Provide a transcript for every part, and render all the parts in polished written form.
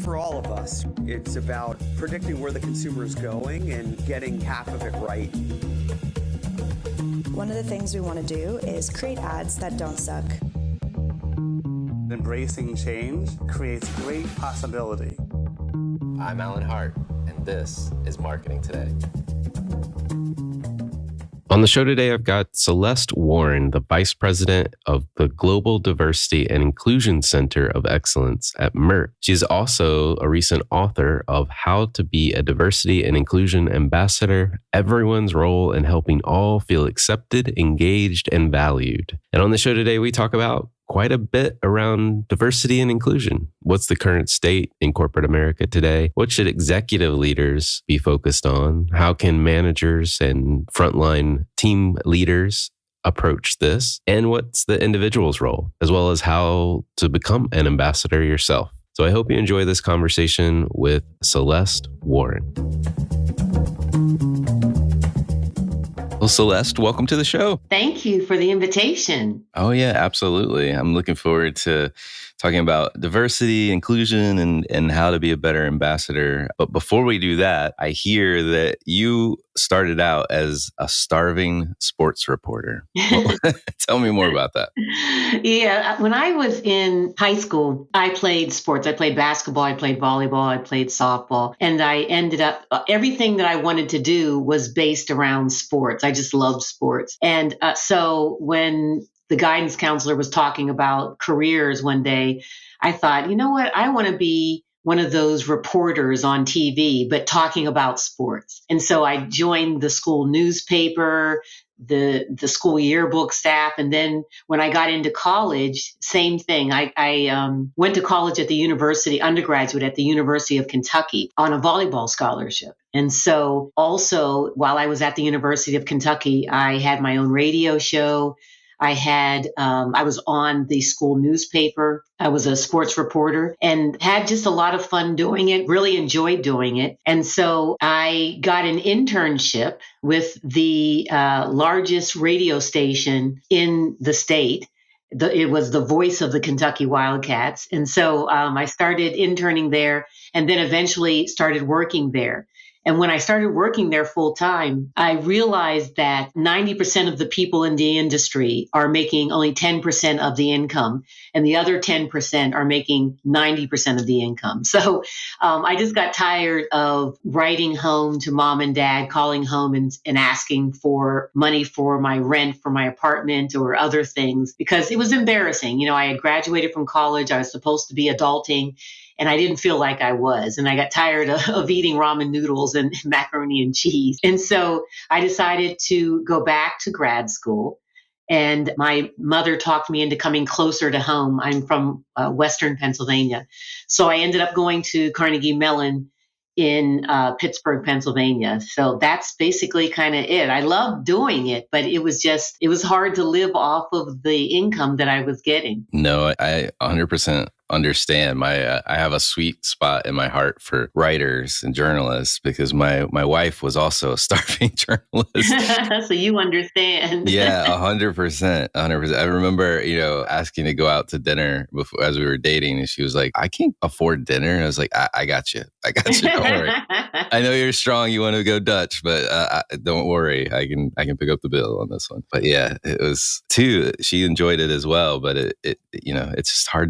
for all of us. It's about predicting where the consumer is going and getting half of it right. One of the things we want to do is create ads that don't suck. Embracing change creates great possibility. I'm Alan Hart, and this is Marketing Today. On the show today, I've got Celeste Warren, the Vice President of the Global Diversity and Inclusion Center of Excellence at Merck. She's also a recent author of How to Be a Diversity and Inclusion Ambassador, Everyone's Role in Helping All Feel Accepted, Engaged, and Valued. And on the show today, we talk about quite a bit around diversity and inclusion. What's the current state in corporate America today? What should executive leaders be focused on? How can managers and frontline team leaders approach this? And what's the individual's role, as well as how to become an ambassador yourself? So I hope you enjoy this conversation with Celeste Warren. Well, Celeste, welcome to the show. Thank you for the invitation. Oh, yeah, absolutely. I'm looking forward to talking about diversity, inclusion, and how to be a better ambassador. But before we do that, I hear that you started out as a starving sports reporter. Well, tell me more about that. Yeah, when I was in high school, I played sports. I played basketball, I played volleyball, I played softball, and I ended up, everything that I wanted to do was based around sports. I just loved sports. And so when the guidance counselor was talking about careers one day, I thought, you know what? I want to be one of those reporters on TV, but talking about sports. And so I joined the school newspaper, the school yearbook staff. And then when I got into college, same thing. I went to college at the university, undergraduate at the University of Kentucky on a volleyball scholarship. And so also while I was at the University of Kentucky, I had my own radio show. I was on the school newspaper. I was a sports reporter and had just a lot of fun doing it, really enjoyed doing it. And so I got an internship with the largest radio station in the state. It was the voice of the Kentucky Wildcats. And so I started interning there and then eventually started working there. And when I started working there full time, I realized that 90% of the people in the industry are making only 10% of the income, and the other 10% are making 90% of the income. So I just got tired of writing home to mom and dad, calling home and asking for money for my rent for my apartment or other things, because it was embarrassing. You know, I had graduated from college. I was supposed to be adulting. And I didn't feel like I was. And I got tired of eating ramen noodles and macaroni and cheese. And so I decided to go back to grad school. And my mother talked me into coming closer to home. I'm from Western Pennsylvania. So I ended up going to Carnegie Mellon in Pittsburgh, Pennsylvania. So that's basically kind of it. I loved doing it, but it was hard to live off of the income that I was getting. No, I 100% understand. I have a sweet spot in my heart for writers and journalists because my wife was also a starving journalist. So you understand. Yeah, 100%. 100%. I remember, asking to go out to dinner before, as we were dating, and she was like, I can't afford dinner. And I was like, I got you. Don't worry. I know you're strong. You want to go Dutch, but don't worry. I can pick up the bill on this one. But yeah, it was too. She enjoyed it as well, but it's just hard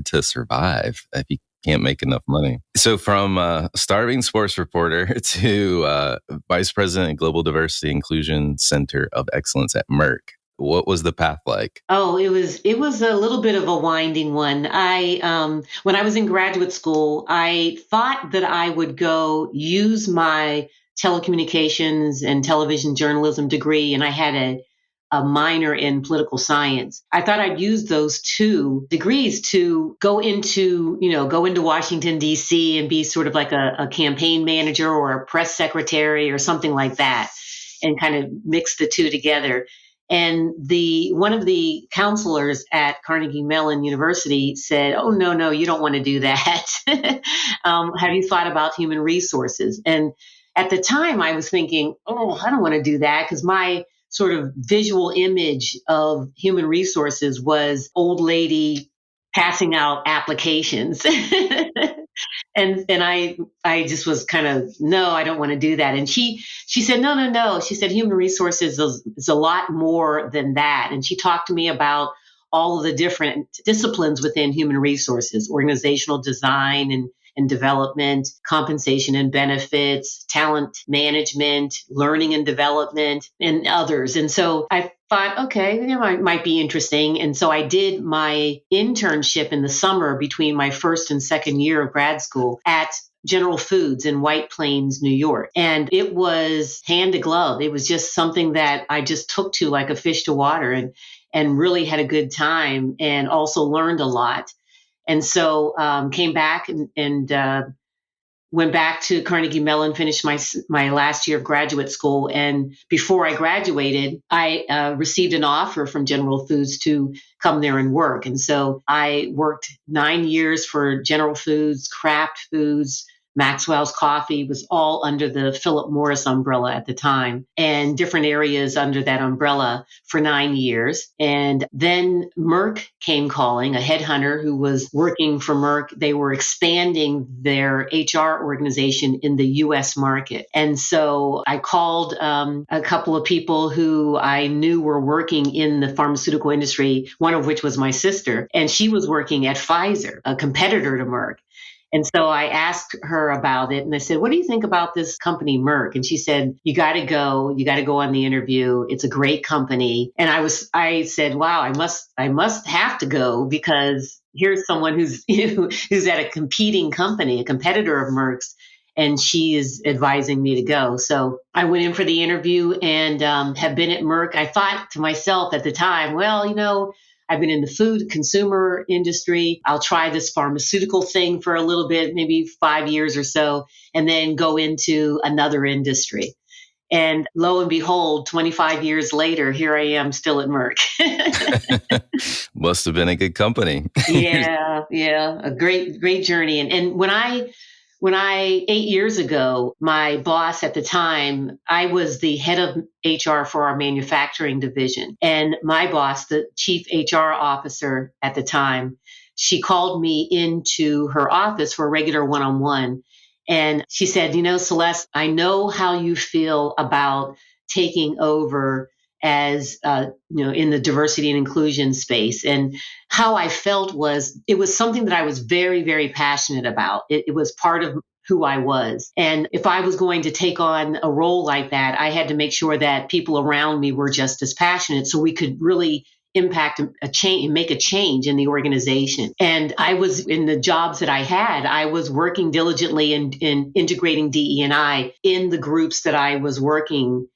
to survive if you can't make enough money. So from starving sports reporter to Vice President of Global Diversity Inclusion Center of Excellence at Merck. What was the path like? Oh, it was a little bit of a winding one. When I was in graduate school, I thought that I would go use my telecommunications and television journalism degree, and I had a minor in political science. I thought I'd use those two degrees to go into Washington, D.C. and be sort of like a campaign manager or a press secretary or something like that, and kind of mix the two together. And one of the counselors at Carnegie Mellon University said, "Oh, no, you don't want to do that. Have you thought about human resources?" And at the time I was thinking, I don't want to do that, because my sort of visual image of human resources was old lady passing out applications. And I just was kind of, no, I don't want to do that. And she said, no. She said, human resources is a lot more than that. And she talked to me about all of the different disciplines within human resources, organizational design and development, compensation and benefits, talent management, learning and development, and others. And so I thought, okay, might be interesting. And so I did my internship in the summer between my first and second year of grad school at General Foods in White Plains, New York. And it was hand to glove. It was just something that I just took to like a fish to water and really had a good time and also learned a lot. And so came back and went back to Carnegie Mellon, finished my last year of graduate school. And before I graduated, I received an offer from General Foods to come there and work. And so I worked 9 years for General Foods, Kraft Foods, Maxwell's Coffee, was all under the Philip Morris umbrella at the time, and different areas under that umbrella for 9 years. And then Merck came calling, a headhunter who was working for Merck. They were expanding their HR organization in the US market. And so I called a couple of people who I knew were working in the pharmaceutical industry, one of which was my sister, and she was working at Pfizer, a competitor to Merck. And so I asked her about it and I said, what do you think about this company, Merck? And she said, you got to go on the interview. It's a great company. And I said, wow, I must have to go because here's someone who's at a competing company, a competitor of Merck's, and she is advising me to go. So I went in for the interview and have been at Merck. I thought to myself at the time, well, I've been in the food consumer industry. I'll try this pharmaceutical thing for a little bit, maybe 5 years or so, and then go into another industry. And lo and behold, 25 years later, here I am still at Merck. Must have been a good company. Yeah, a great journey. And when I 8 years ago, my boss at the time, I was the head of HR for our manufacturing division. And my boss, the chief HR officer at the time, she called me into her office for a regular one-on-one. And she said, Celeste, I know how you feel about taking over as, in the diversity and inclusion space. And how I felt was it was something that I was very, very passionate about. It was part of who I was. And if I was going to take on a role like that, I had to make sure that people around me were just as passionate so we could really impact a change, make a change in the organization. And I was in the jobs that I had, I was working diligently in integrating DE&I in the groups that I was working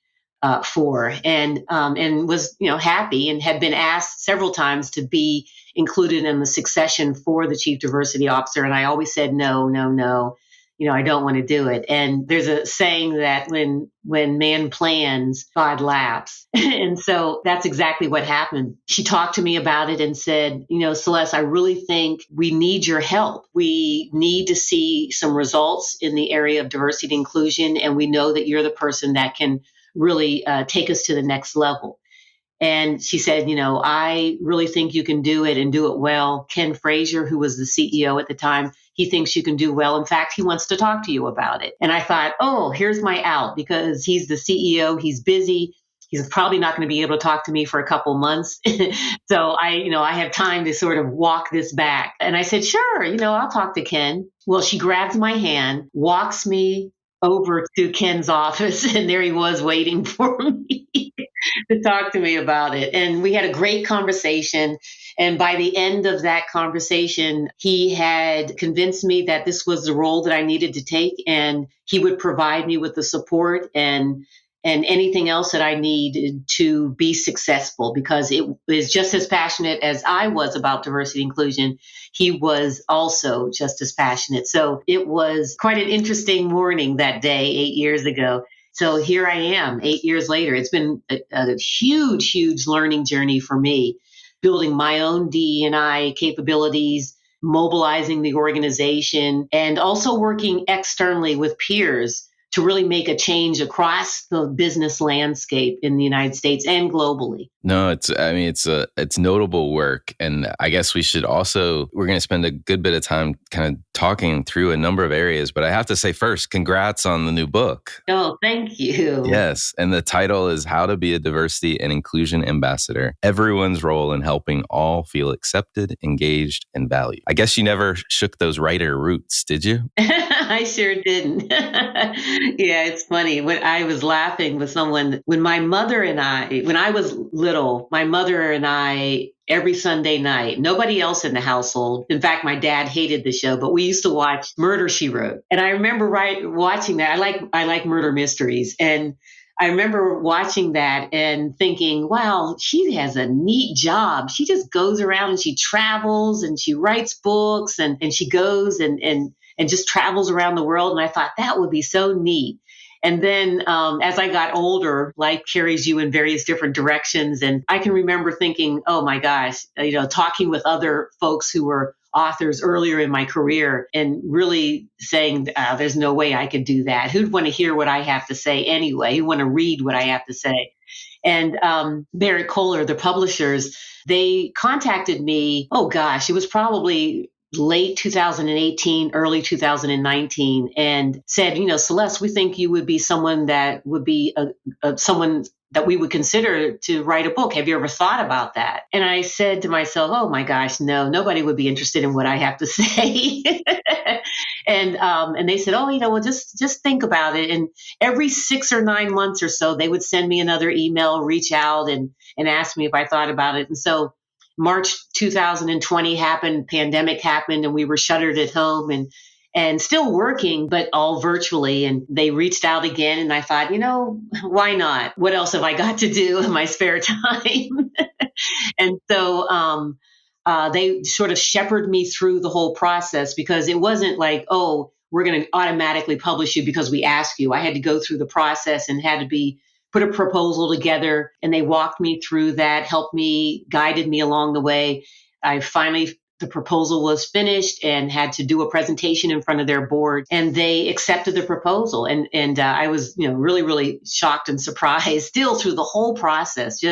for, and was happy and had been asked several times to be included in the succession for the chief diversity officer, and I always said no, I don't want to do it. And there's a saying that when man plans, God laughs. And so that's exactly what happened. She talked to me about it and said, Celeste, I really think we need your help. We need to see some results in the area of diversity and inclusion, and we know that you're the person that can really take us to the next level. And she said, I really think you can do it and do it well. Ken Frazier, who was the CEO at the time, he thinks you can do well. In fact, he wants to talk to you about it. And I thought, oh, here's my out, because he's the CEO. He's busy. He's probably not going to be able to talk to me for a couple months. So I have time to sort of walk this back. And I said, sure, I'll talk to Ken. Well, she grabs my hand, walks me over to Ken's office, and there he was waiting for me to talk to me about it. And we had a great conversation. And by the end of that conversation, he had convinced me that this was the role that I needed to take, and he would provide me with the support and anything else that I needed to be successful, because it was just as passionate as I was about diversity and inclusion. He was also just as passionate. So it was quite an interesting morning that day 8 years ago. So here I am 8 years later. It's been a huge, huge learning journey for me, building my own DE&I capabilities, mobilizing the organization, and also working externally with peers to really make a change across the business landscape in the United States and globally. No, it's notable work. And I guess we're going to spend a good bit of time kind of talking through a number of areas, but I have to say first, congrats on the new book. Oh, thank you. Yes. And the title is How to Be a Diversity and Inclusion Ambassador, Everyone's Role in Helping All Feel Accepted, Engaged, and Valued. I guess you never shook those writer roots, did you? I sure didn't. Yeah, it's funny. When I was laughing with someone, when I was little, my mother and I, every Sunday night, nobody else in the household. In fact, my dad hated the show, but we used to watch Murder, She Wrote. And I remember watching that. I like murder mysteries. And I remember watching that and thinking, wow, she has a neat job. She just goes around and she travels and she writes books and she goes and just travels around the world. And I thought that would be so neat. And then as I got older, life carries you in various different directions. And I can remember thinking, oh my gosh, talking with other folks who were authors earlier in my career and really saying, there's no way I could do that. Who'd want to hear what I have to say anyway? Who'd want to read what I have to say? And Barry Kohler, the publishers, they contacted me. Oh gosh, it was probably late 2018, early 2019, and said, Celeste, we think you would be someone that would be someone that we would consider to write a book. Have you ever thought about that? And I said to myself, oh my gosh, no, nobody would be interested in what I have to say. And they said, oh, well, just think about it. And every 6 or 9 months or so, they would send me another email, reach out and ask me if I thought about it. And so March 2020 happened, pandemic happened, and we were shuttered at home and still working, but all virtually. And they reached out again, and I thought, why not? What else have I got to do in my spare time? And so they sort of shepherded me through the whole process, because it wasn't like, oh, we're going to automatically publish you because we asked you. I had to go through the process and had to put a proposal together, and they walked me through that, helped me, guided me along the way. The proposal was finished and had to do a presentation in front of their board, and they accepted the proposal. And I was, really, really shocked and surprised still through the whole process.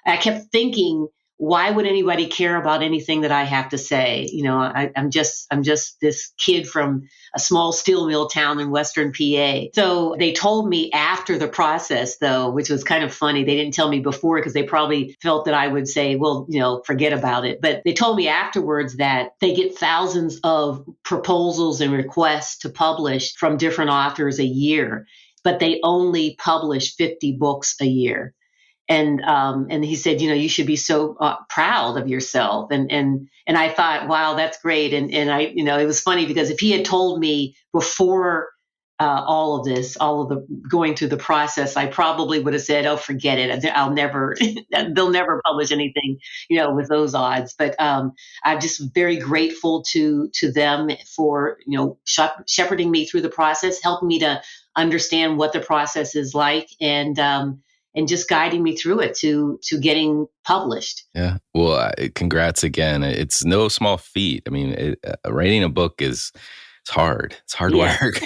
I kept thinking, why would anybody care about anything that I have to say? I'm just this kid from a small steel mill town in Western PA. So they told me after the process, though, which was kind of funny. They didn't tell me before because they probably felt that I would say, well, forget about it. But they told me afterwards that they get thousands of proposals and requests to publish from different authors a year, but they only publish 50 books a year. And he said, you should be so proud of yourself. And I thought, wow, that's great. And I, it was funny because if he had told me before all of the going through the process, I probably would have said, oh, forget it. They'll never publish anything, with those odds. But I'm just very grateful to them for, shepherding me through the process, helping me to understand what the process is like, and just guiding me through it to getting published. Yeah. Well, congrats again. It's no small feat. I mean, writing a book it's hard. It's hard work.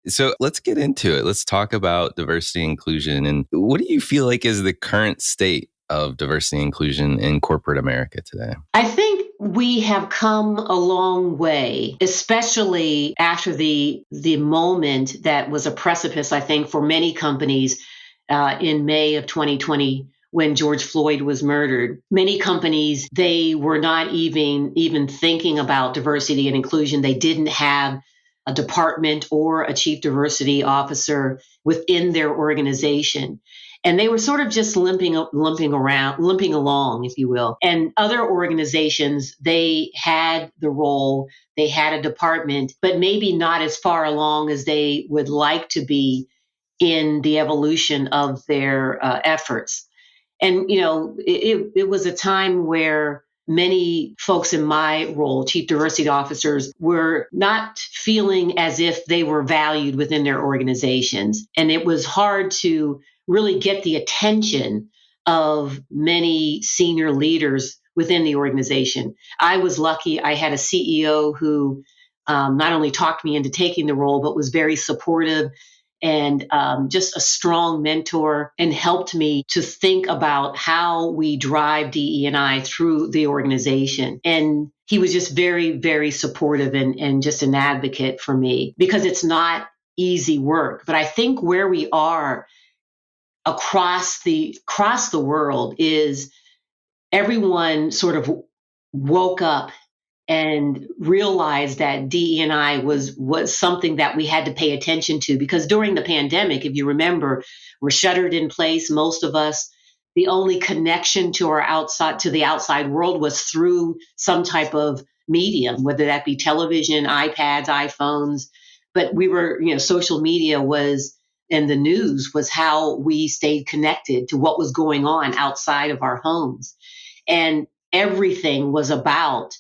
So let's get into it. Let's talk about diversity and inclusion. And what do you feel like is the current state of diversity and inclusion in corporate America today? I think we have come a long way, especially after the moment that was a precipice, I think, for many companies in May of 2020, when George Floyd was murdered. Many companies, they were not even thinking about diversity and inclusion. They didn't have a department or a chief diversity officer within their organization. And they were sort of just limping along, if you will. And other organizations, they had the role, they had a department, but maybe not as far along as they would like to be in the evolution of their efforts. And, it was a time where many folks in my role, chief diversity officers, were not feeling as if they were valued within their organizations. And it was hard to really get the attention of many senior leaders within the organization. I was lucky. I had a CEO who not only talked me into taking the role, but was very supportive and just a strong mentor, and helped me to think about how we drive DE&I through the organization. And he was just very, very supportive and just an advocate for me, because it's not easy work. But I think where we are across the world is everyone sort of woke up and realized that DE&I was something that we had to pay attention to, because during the pandemic, if you remember, we're shuttered in place, most of us. The only connection to the outside world was through some type of medium, whether that be television, iPads, iPhones. But social media and the news was how we stayed connected to what was going on outside of our homes. And everything was about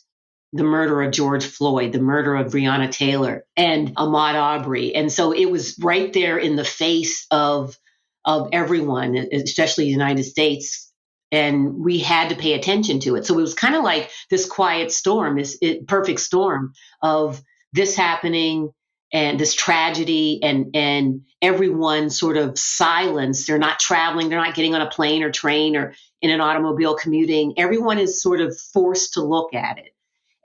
the murder of George Floyd, the murder of Breonna Taylor and Ahmaud Arbery. And so it was right there in the face of everyone, especially the United States. And we had to pay attention to it. So it was kind of like this quiet storm, this perfect storm of this happening and this tragedy, and everyone sort of silenced. They're not traveling. They're not getting on a plane or train or in an automobile commuting. Everyone is sort of forced to look at it.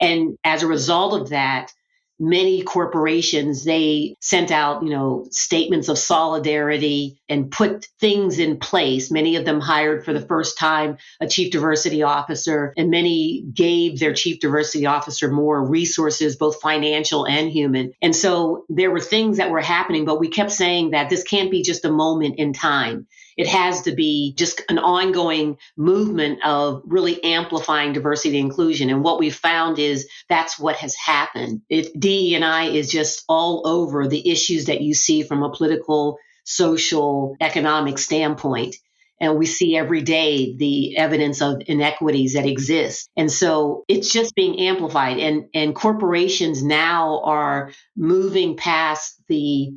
And as a result of that, many corporations, they sent out, statements of solidarity and put things in place. Many of them hired for the first time a chief diversity officer, and many gave their chief diversity officer more resources, both financial and human. And so there were things that were happening, but we kept saying that this can't be just a moment in time. It has to be just an ongoing movement of really amplifying diversity and inclusion. And what we've found is that's what has happened. DE&I is just all over the issues that you see from a political, social, economic standpoint. And we see every day the evidence of inequities that exist. And so it's just being amplified. And corporations now are moving past the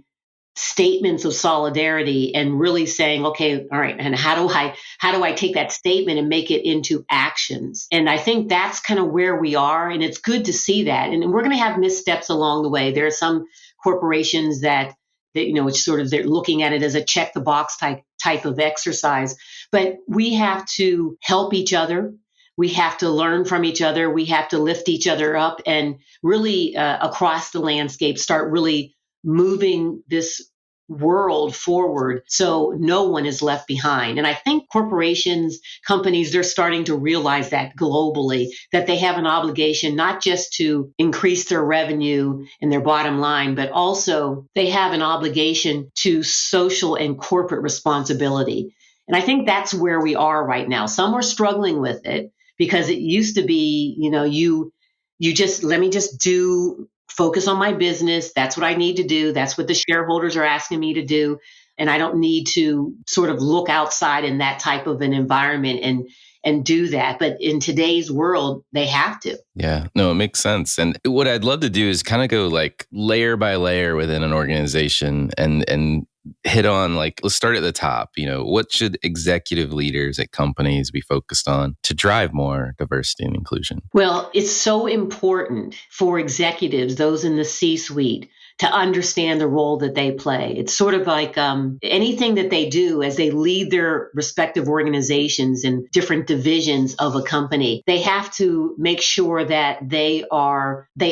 statements of solidarity and really saying, okay, all right, and how do I take that statement and make it into actions? And I think that's kind of where we are, and it's good to see that. And we're going to have missteps along the way. There are some corporations that it's sort of, they're looking at it as a check the box type of exercise, but we have to help each other. We have to learn from each other. We have to lift each other up, and really across the landscape start really moving this world forward so no one is left behind. And I think corporations, companies, they're starting to realize that globally, that they have an obligation not just to increase their revenue and their bottom line, but also they have an obligation to social and corporate responsibility. And I think that's where we are right now. Some are struggling with it because it used to be, you just, let me just focus on my business. That's what I need to do. That's what the shareholders are asking me to do. And I don't need to sort of look outside in that type of an environment and do that. But in today's world, they have to. Yeah, no, it makes sense. And what I'd love to do is kind of go like layer by layer within an organization and hit on, like, let's start at the top. What should executive leaders at companies be focused on to drive more diversity and inclusion? Well, it's so important for executives, those in the C-suite, to understand the role that they play. It's sort of like anything that they do as they lead their respective organizations and different divisions of a company. They have to make sure that they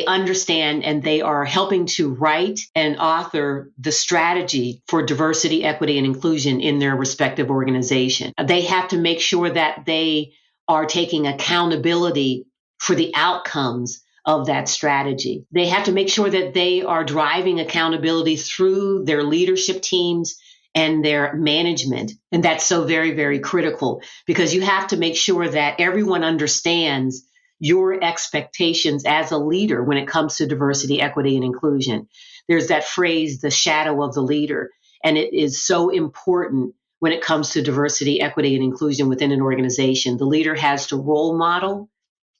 understand and they are helping to write and author the strategy for diversity, equity, and inclusion in their respective organization. They have to make sure that they are taking accountability for the outcomes of that strategy. They have to make sure that they are driving accountability through their leadership teams and their management. And that's so very, very critical, because you have to make sure that everyone understands your expectations as a leader when it comes to diversity, equity, and inclusion. There's that phrase, the shadow of the leader. And it is so important when it comes to diversity, equity, and inclusion within an organization. The leader has to role model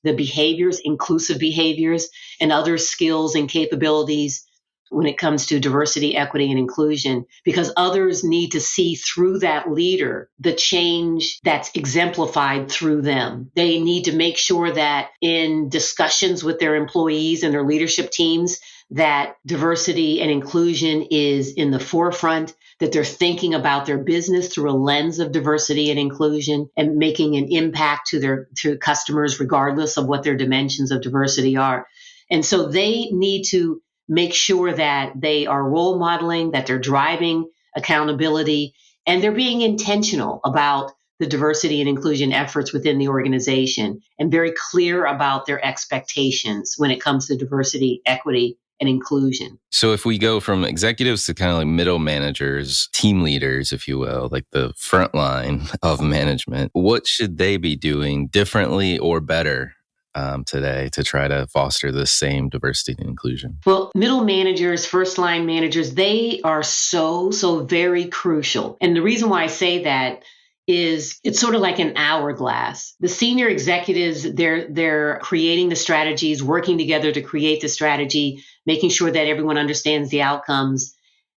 the behaviors, inclusive behaviors, and other skills and capabilities when it comes to diversity, equity, and inclusion, because others need to see through that leader the change that's exemplified through them. They need to make sure that in discussions with their employees and their leadership teams, that diversity and inclusion is in the forefront, that they're thinking about their business through a lens of diversity and inclusion and making an impact to customers, regardless of what their dimensions of diversity are. And so they need to make sure that they are role modeling, that they're driving accountability, and they're being intentional about the diversity and inclusion efforts within the organization and very clear about their expectations when it comes to diversity, equity, and inclusion. So if we go from executives to kind of like middle managers, team leaders, if you will, like the front line of management, what should they be doing differently or better today to try to foster the same diversity and inclusion? Well, middle managers, first line managers, they are so very crucial. And the reason why I say that is it's sort of like an hourglass. The senior executives, they're creating the strategies, working together to create the strategy, making sure that everyone understands the outcomes.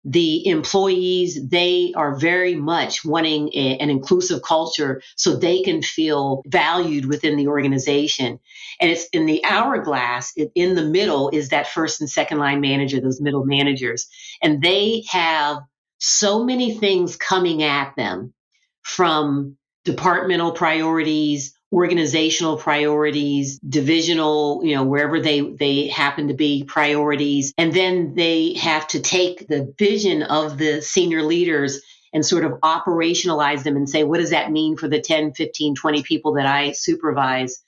The employees, they are very much wanting an inclusive culture so they can feel valued within the organization. And it's in the hourglass, in the middle is that first and second line manager, those middle managers. And they have so many things coming at them from departmental priorities, organizational priorities, divisional, wherever they happen to be priorities. And then they have to take the vision of the senior leaders and sort of operationalize them and say, what does that mean for the 10, 15, 20 people that I supervise?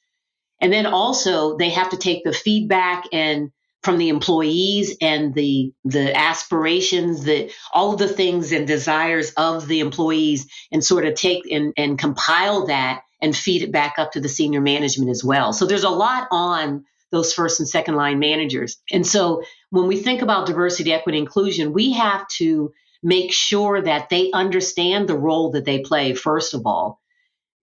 And then also they have to take the feedback and from the employees and the aspirations, that all of the things and desires of the employees, and sort of take and compile that and feed it back up to the senior management as well. So there's a lot on those first and second line managers. And so when we think about diversity, equity, inclusion, we have to make sure that they understand the role that they play, first of all,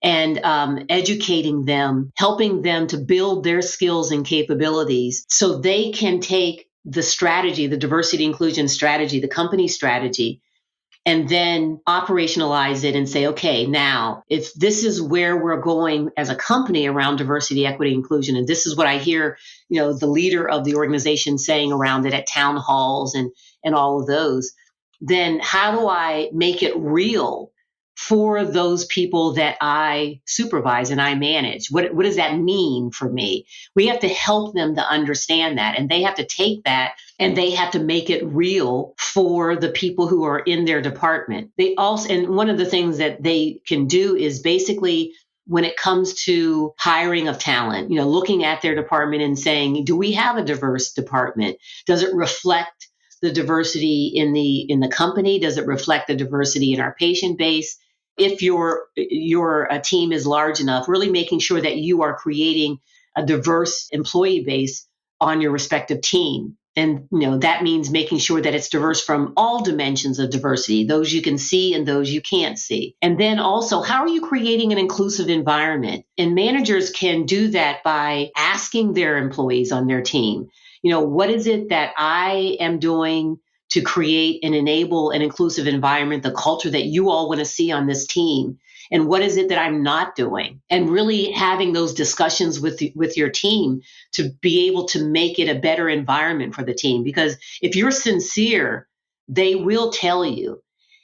and educating them, helping them to build their skills and capabilities so they can take the strategy, the diversity inclusion strategy, the company strategy, and then operationalize it and say, okay, now if this is where we're going as a company around diversity, equity, inclusion, and this is what I hear, the leader of the organization saying around it at town halls and all of those, then how do I make it real for those people that I supervise and I manage? What does that mean for me? We have to help them to understand that, and they have to take that and they have to make it real for the people who are in their department. They also, and one of the things that they can do is basically, when it comes to hiring of talent, looking at their department and saying, do we have a diverse department? Does it reflect the diversity in the company? Does it reflect the diversity in our patient base? If your team is large enough, really making sure that you are creating a diverse employee base on your respective team. And that means making sure that it's diverse from all dimensions of diversity, those you can see and those you can't see. And then also, how are you creating an inclusive environment? And managers can do that by asking their employees on their team, what is it that I am doing to create and enable an inclusive environment, the culture that you all want to see on this team? And what is it that I'm not doing? And really having those discussions with your team to be able to make it a better environment for the team. Because if you're sincere, they will tell you.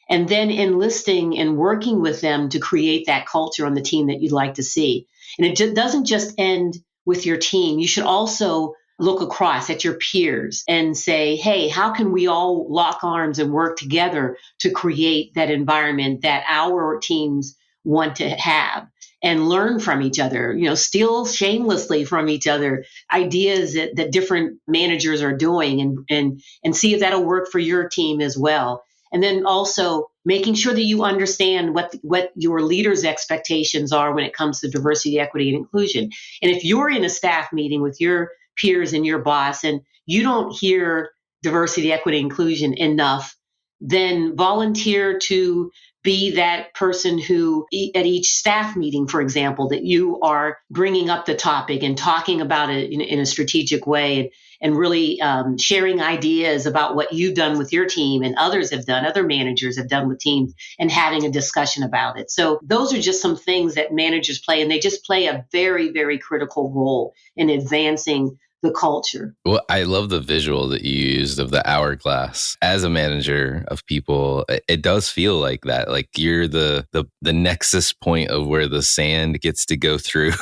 And then enlisting and working with them to create that culture on the team that you'd like to see. And it doesn't just end with your team. You should also look across at your peers and say, hey, how can we all lock arms and work together to create that environment that our teams want to have, and learn from each other, steal shamelessly from each other ideas that different managers are doing, and see if that'll work for your team as well. And then also making sure that you understand what your leaders' expectations are when it comes to diversity, equity, and inclusion. And if you're in a staff meeting with your peers and your boss and you don't hear diversity, equity, inclusion enough, then volunteer to be that person who at each staff meeting, for example, that you are bringing up the topic and talking about it in a strategic way, and really sharing ideas about what you've done with your team and others have done, other managers have done with teams, and having a discussion about it. So those are just some things that managers play, and they just play a very, very critical role in advancing the culture. Well, I love the visual that you used of the hourglass. As a manager of people, it does feel like that. Like you're the nexus point of where the sand gets to go through.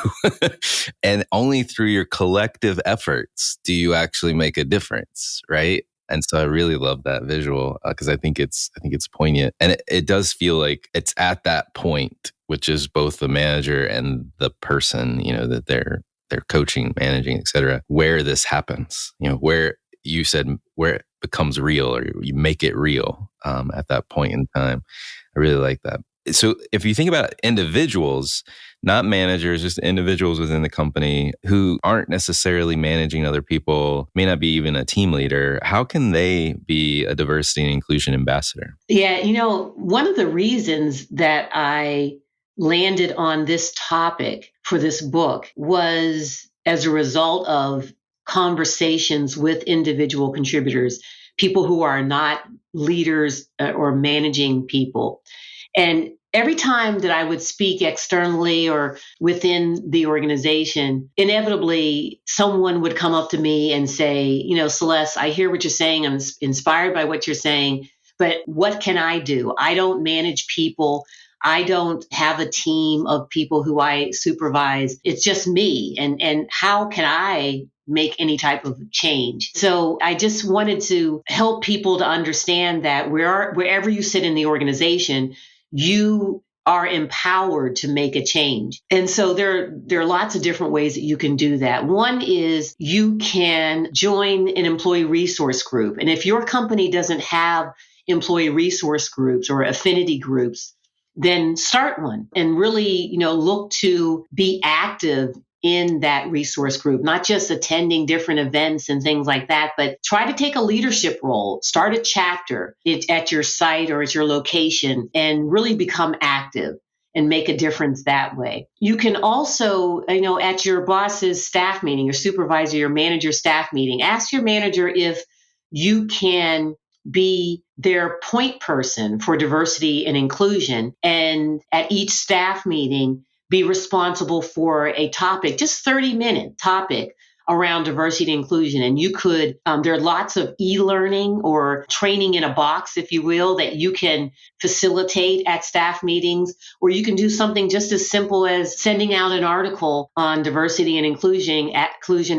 And only through your collective efforts do you actually make a difference, right? And so I really love that visual because I think it's poignant. And it does feel like it's at that point, which is both the manager and the person, that they're coaching, managing, et cetera, where this happens, where you said where it becomes real or you make it real at that point in time. I really like that. So if you think about individuals, not managers, just individuals within the company who aren't necessarily managing other people, may not be even a team leader, how can they be a diversity and inclusion ambassador? Yeah, one of the reasons that I landed on this topic for this book was as a result of conversations with individual contributors, people who are not leaders or managing people. And every time that I would speak externally or within the organization, inevitably someone would come up to me and say, Celeste, I hear what you're saying. I'm inspired by what you're saying, but what can I do? I don't manage people. I don't have a team of people who I supervise. It's just me. And how can I make any type of change? So I just wanted to help people to understand that wherever you sit in the organization, you are empowered to make a change. And so there are lots of different ways that you can do that. One is you can join an employee resource group. And if your company doesn't have employee resource groups or affinity groups, then start one and really, look to be active in that resource group, not just attending different events and things like that, but try to take a leadership role, start a chapter at your site or at your location and really become active and make a difference that way. You can also, at your boss's staff meeting, your supervisor, your manager staff meeting, ask your manager if you can be their point person for diversity and inclusion. And at each staff meeting, be responsible for a topic, just 30-minute topic around diversity and inclusion. And you could, there are lots of e-learning or training in a box, if you will, that you can facilitate at staff meetings, or you can do something just as simple as sending out an article on diversity and inclusion,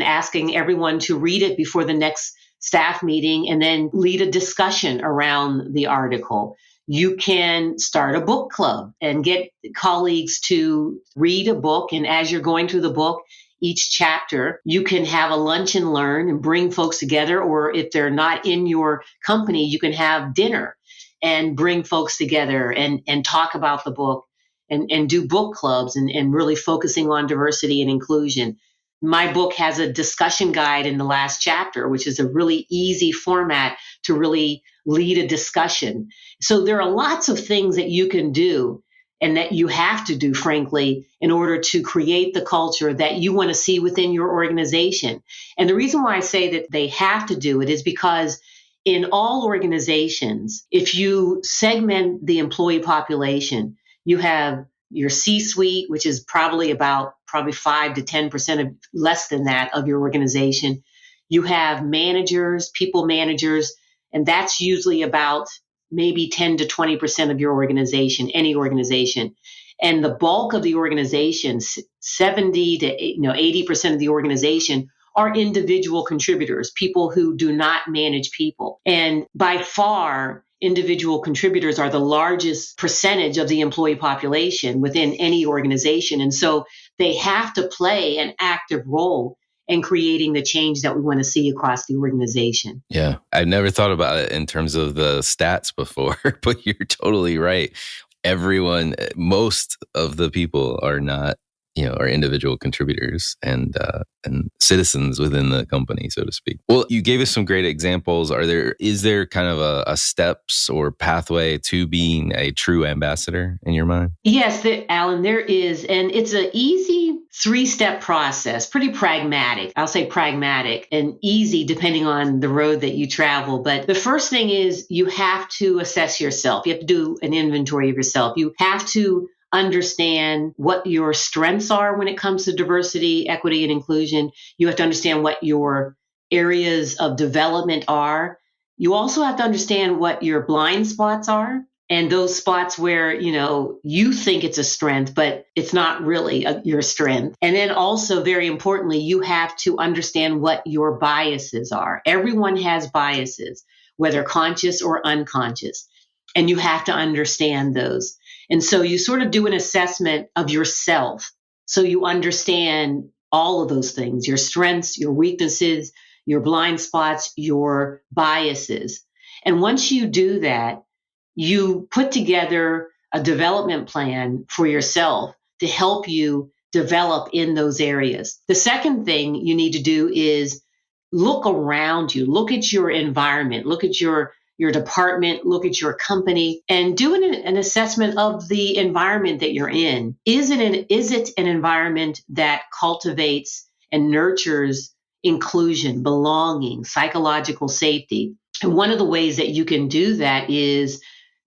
asking everyone to read it before the next staff meeting and then lead a discussion around the article. You can start a book club and get colleagues to read a book. And as you're going through the book, each chapter, you can have a lunch and learn and bring folks together. Or if they're not in your company, you can have dinner and bring folks together and talk about the book and do book clubs and really focusing on diversity and inclusion. My book has a discussion guide in the last chapter, which is a really easy format to really lead a discussion. So there are lots of things that you can do and that you have to do, frankly, in order to create the culture that you want to see within your organization. And the reason why I say that they have to do it is because in all organizations, if you segment the employee population, you have your C-suite, which is probably 5 to 10% of less than that of your organization. You have managers, people managers, and that's usually about maybe 10 to 20% of your organization, any organization. And the bulk of the organization, 70 to 80% of the organization are individual contributors, people who do not manage people. And by far, individual contributors are the largest percentage of the employee population within any organization. And so they have to play an active role in creating the change that we want to see across the organization. Yeah, I've never thought about it in terms of the stats before, but you're totally right. Most of the people are not, are individual contributors and citizens within the company, so to speak. Well, you gave us some great examples. Is there kind of a steps or pathway to being a true ambassador in your mind? Yes, Alan, there is. And it's an easy 3-step process, pretty pragmatic. I'll say pragmatic and easy depending on the road that you travel. But the first thing is you have to assess yourself. You have to do an inventory of yourself. You have to understand what your strengths are when it comes to diversity, equity, and inclusion. You have to understand what your areas of development are. You also have to understand what your blind spots are. And those spots where, you think it's a strength, but it's not really your strength. And then also, very importantly, you have to understand what your biases are. Everyone has biases, whether conscious or unconscious. And you have to understand those. And so you sort of do an assessment of yourself. So you understand all of those things, your strengths, your weaknesses, your blind spots, your biases. And once you do that, you put together a development plan for yourself to help you develop in those areas. The second thing you need to do is look around you, look at your environment, look at your department, look at your company, and do an assessment of the environment that you're in. Is it an environment that cultivates and nurtures inclusion, belonging, psychological safety? And one of the ways that you can do that is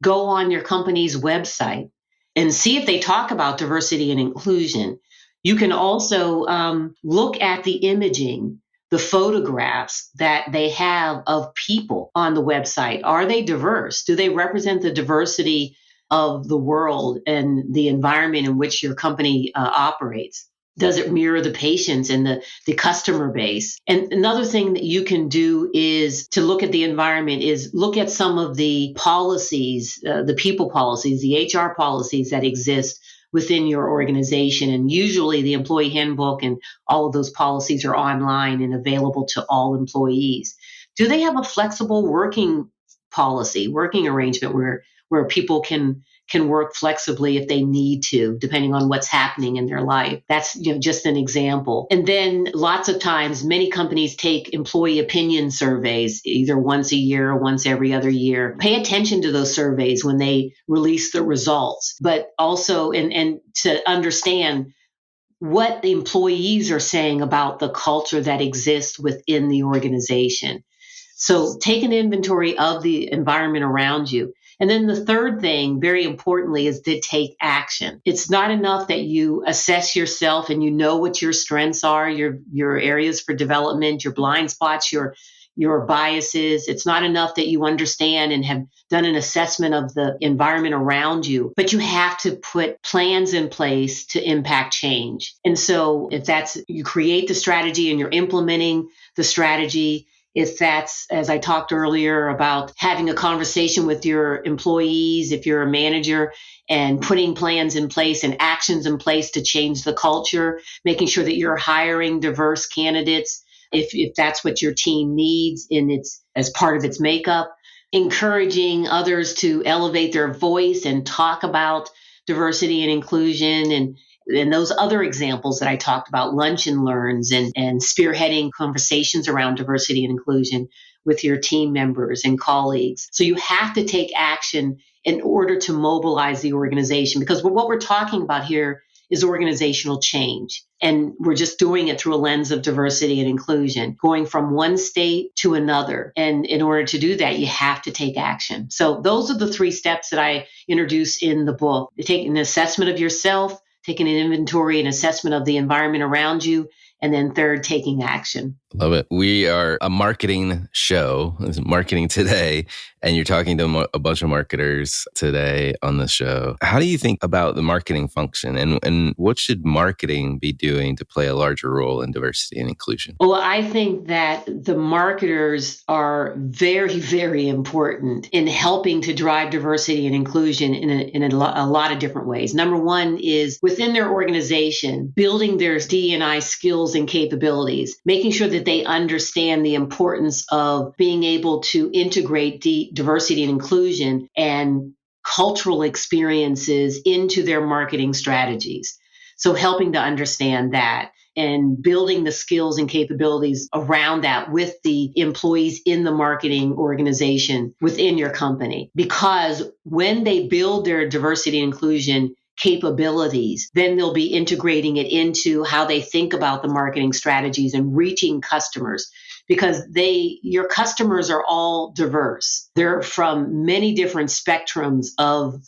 go on your company's website and see if they talk about diversity and inclusion. You can also look at the imaging, the photographs that they have of people on the website. Are they diverse? Do they represent the diversity of the world and the environment in which your company operates? Does it mirror the patients and the customer base? And another thing that you can do is to look at the environment is look at some of the policies, the people policies, the HR policies that exist within your organization. And usually the employee handbook and all of those policies are online and available to all employees. Do they have a flexible working policy, working arrangement where people can work flexibly if they need to, depending on what's happening in their life? That's just an example. And then lots of times, many companies take employee opinion surveys, either once a year or once every other year. Pay attention to those surveys when they release the results, but also and to understand what the employees are saying about the culture that exists within the organization. So take an inventory of the environment around you. And then the third thing, very importantly, is to take action. It's not enough that you assess yourself and you know what your strengths are, your areas for development, your blind spots, your biases. It's not enough that you understand and have done an assessment of the environment around you, but you have to put plans in place to impact change. And so if that's, you create the strategy and you're implementing the strategy. If that's, as I talked earlier, about having a conversation with your employees, if you're a manager, and putting plans in place and actions in place to change the culture, making sure that you're hiring diverse candidates, if that's what your team needs as part of its makeup, encouraging others to elevate their voice and talk about diversity and inclusion, and those other examples that I talked about, lunch and learns and spearheading conversations around diversity and inclusion with your team members and colleagues. So you have to take action in order to mobilize the organization, because what we're talking about here is organizational change. And we're just doing it through a lens of diversity and inclusion, going from one state to another. And in order to do that, you have to take action. So those are the 3 steps that I introduce in the book. Take an assessment of yourself, taking an inventory and assessment of the environment around you, and then third, taking action. Love it. We are a marketing show, Marketing Today, and you're talking to a bunch of marketers today on the show. How do you think about the marketing function, and what should marketing be doing to play a larger role in diversity and inclusion? Well, I think that the marketers are very, very important in helping to drive diversity and inclusion in a lot of different ways. Number one is within their organization, building their D&I skills and capabilities, making sure that they understand the importance of being able to integrate diversity and inclusion and cultural experiences into their marketing strategies. So helping to understand that and building the skills and capabilities around that with the employees in the marketing organization within your company. Because when they build their diversity and inclusion capabilities, then they'll be integrating it into how they think about the marketing strategies and reaching customers. Because your customers are all diverse. They're from many different spectrums of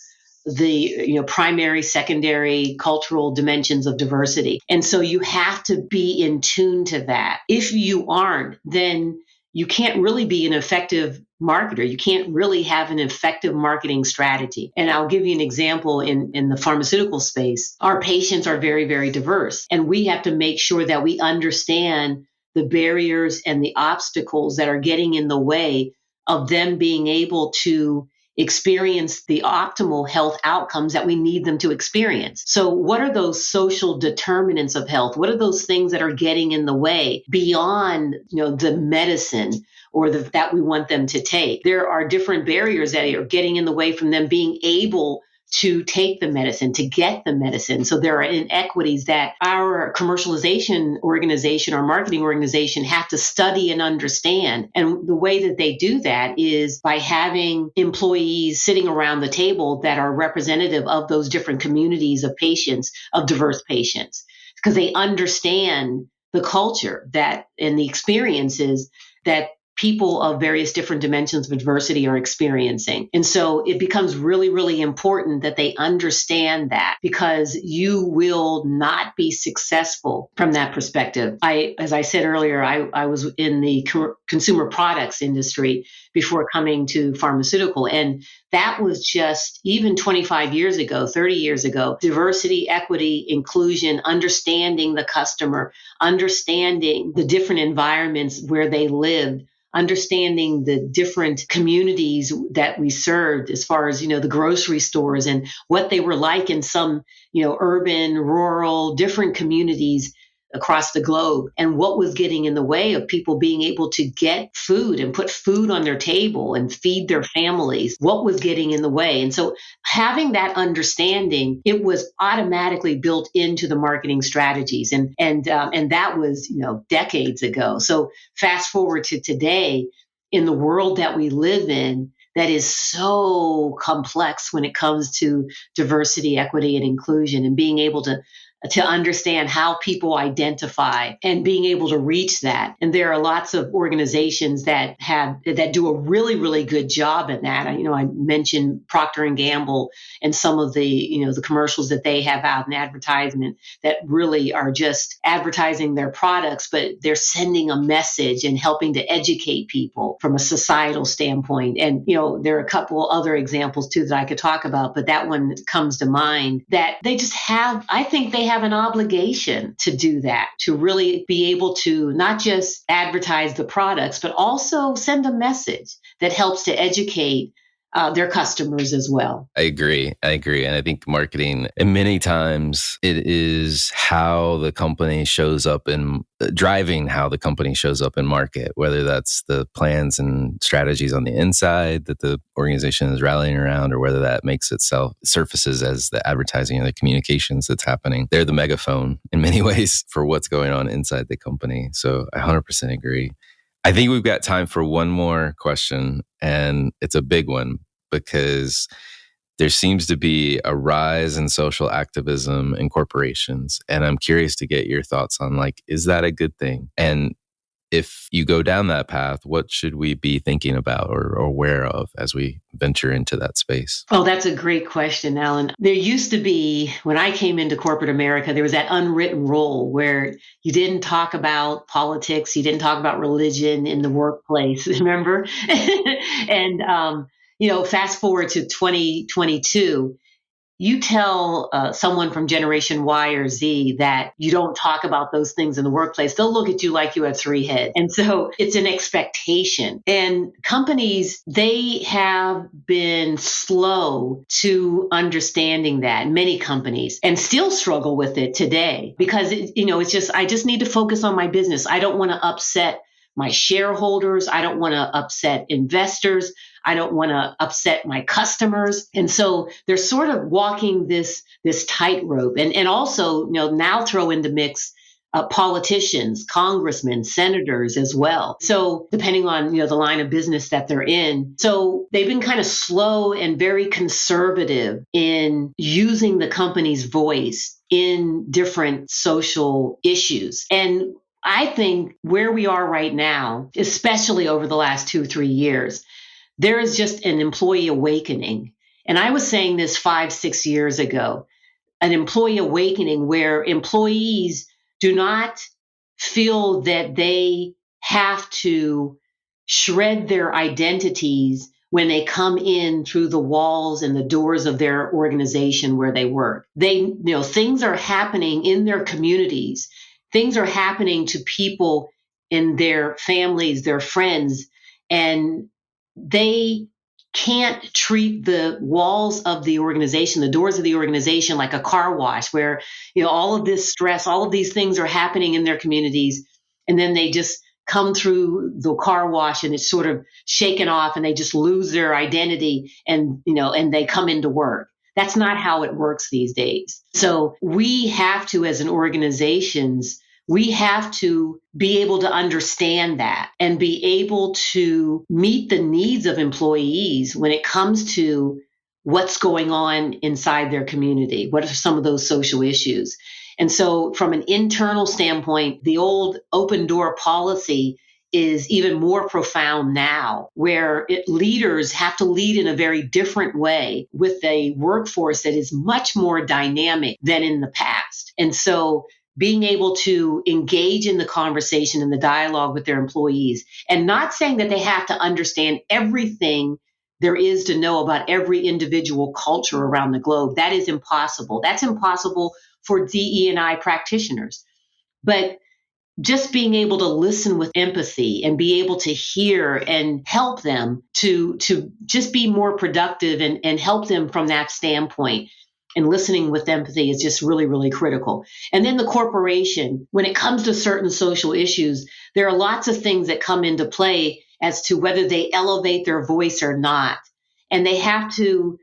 the primary, secondary, cultural dimensions of diversity. And so you have to be in tune to that. If you aren't, then you can't really be an effective marketer. You can't really have an effective marketing strategy. And I'll give you an example in the pharmaceutical space. Our patients are very, very diverse, and we have to make sure that we understand the barriers and the obstacles that are getting in the way of them being able to experience the optimal health outcomes that we need them to experience. So what are those social determinants of health? What are those things that are getting in the way beyond, the medicine or that we want them to take? There are different barriers that are getting in the way from them being able to take the medicine, to get the medicine. So there are inequities that our commercialization organization, our marketing organization have to study and understand. And the way that they do that is by having employees sitting around the table that are representative of those different communities of patients, of diverse patients, because they understand the culture that and the experiences that people of various different dimensions of adversity are experiencing. And so it becomes really, really important that they understand that, because you will not be successful from that perspective. As I said earlier, I was in the consumer products industry before coming to pharmaceutical. And that was just even 25 years ago, 30 years ago, diversity, equity, inclusion, understanding the customer, understanding the different environments where they lived, understanding the different communities that we served as far as, the grocery stores and what they were like in some, urban, rural, different communities across the globe, and what was getting in the way of people being able to get food and put food on their table and feed their families. What was getting in the way? And so having that understanding, it was automatically built into the marketing strategies. And that was, decades ago. So fast forward to today, in the world that we live in, that is so complex when it comes to diversity, equity, and inclusion, and being able to understand how people identify and being able to reach that. And there are lots of organizations that do a really, really good job in that. I mentioned Procter & Gamble and some of the, the commercials that they have out in advertisement that really are just advertising their products, but they're sending a message and helping to educate people from a societal standpoint. And, there are a couple other examples too that I could talk about, but that one comes to mind, that they just I think they have an obligation to do that, to really be able to not just advertise the products, but also send a message that helps to educate their customers as well. I agree. And I think marketing, and many times it is how the company shows up in driving how the company shows up in market, whether that's the plans and strategies on the inside that the organization is rallying around, or whether that makes itself surfaces as the advertising or the communications that's happening. They're the megaphone in many ways for what's going on inside the company. So I 100% agree. I think we've got time for one more question, and it's a big one because there seems to be a rise in social activism in corporations. And I'm curious to get your thoughts on, is that a good thing? And if you go down that path, what should we be thinking about or aware of as we venture into that space? Oh, that's a great question, Alan. There used to be, when I came into corporate America, there was that unwritten rule where you didn't talk about politics, you didn't talk about religion in the workplace, remember? And, fast forward to 2022, you tell someone from Generation Y or Z that you don't talk about those things in the workplace, they'll look at you like you have three heads. And so it's an expectation. And companies, they have been slow to understanding that, many companies, and still struggle with it today because, it's just, I just need to focus on my business. I don't want to upset my shareholders. I don't want to upset investors. I don't want to upset my customers. And so they're sort of walking this tightrope. And also, now throw in the mix politicians, congressmen, senators as well. So depending on, the line of business that they're in. So they've been kind of slow and very conservative in using the company's voice in different social issues. And I think where we are right now, especially over the last 2-3 years, there is just an employee awakening. And I was saying this 5-6 years ago, an employee awakening where employees do not feel that they have to shred their identities when they come in through the walls and the doors of their organization where they work. Things are happening in their communities. Things are happening to people in their families, their friends, and they can't treat the walls of the organization, the doors of the organization, like a car wash where, all of this stress, all of these things are happening in their communities. And then they just come through the car wash and it's sort of shaken off and they just lose their identity and they come into work. That's not how it works these days. So we have to, as an organizations, we have to be able to understand that and be able to meet the needs of employees when it comes to what's going on inside their community. What are some of those social issues? And so from an internal standpoint, the old open door policy is even more profound now, where leaders have to lead in a very different way with a workforce that is much more dynamic than in the past. And so being able to engage in the conversation and the dialogue with their employees, and not saying that they have to understand everything there is to know about every individual culture around the globe. That is impossible. That's impossible for DE&I practitioners. But just being able to listen with empathy and be able to hear and help them to just be more productive and help them from that standpoint. And listening with empathy is just really, really critical. And then the corporation, when it comes to certain social issues, there are lots of things that come into play as to whether they elevate their voice or not. And they have to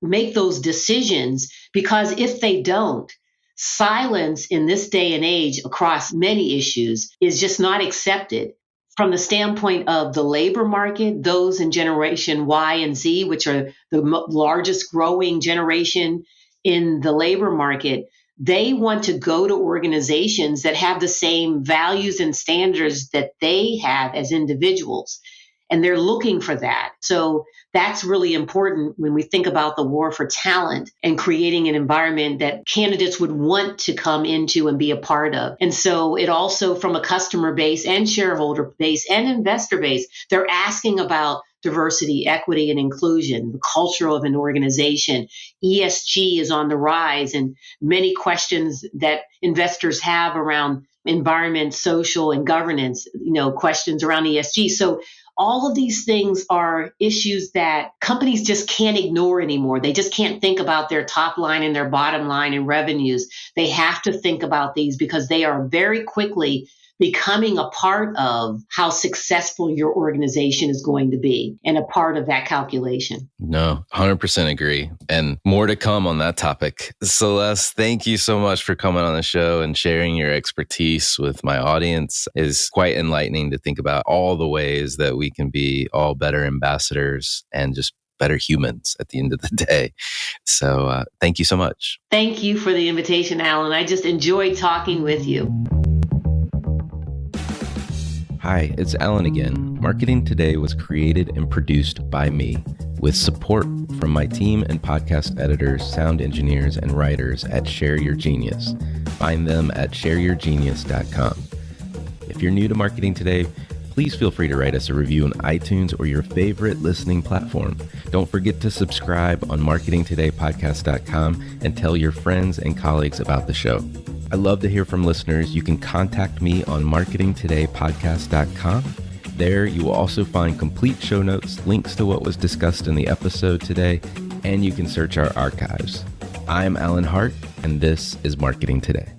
make those decisions, because if they don't, silence in this day and age across many issues is just not accepted. From the standpoint of the labor market, those in Generation Y and Z, which are the largest growing generation in the labor market, they want to go to organizations that have the same values and standards that they have as individuals. And they're looking for that. So that's really important when we think about the war for talent and creating an environment that candidates would want to come into and be a part of. And so it also, from a customer base and shareholder base and investor base, they're asking about diversity, equity, and inclusion, the culture of an organization. ESG is on the rise, and many questions that investors have around environment, social, and governance, questions around ESG. So all of these things are issues that companies just can't ignore anymore. They just can't think about their top line and their bottom line and revenues. They have to think about these because they are very quickly becoming a part of how successful your organization is going to be and a part of that calculation. No, 100% agree. And more to come on that topic. Celeste, thank you so much for coming on the show and sharing your expertise with my audience. It's quite enlightening to think about all the ways that we can be all better ambassadors and just better humans at the end of the day. So thank you so much. Thank you for the invitation, Alan. I just enjoyed talking with you. Hi, it's Alan again. Marketing Today was created and produced by me, with support from my team and podcast editors, sound engineers, and writers at Share Your Genius. Find them at shareyourgenius.com. If you're new to Marketing Today, please feel free to write us a review on iTunes or your favorite listening platform. Don't forget to subscribe on marketingtodaypodcast.com and tell your friends and colleagues about the show. I love to hear from listeners. You can contact me on marketingtodaypodcast.com. There you will also find complete show notes, links to what was discussed in the episode today, and you can search our archives. I'm Alan Hart, and this is Marketing Today.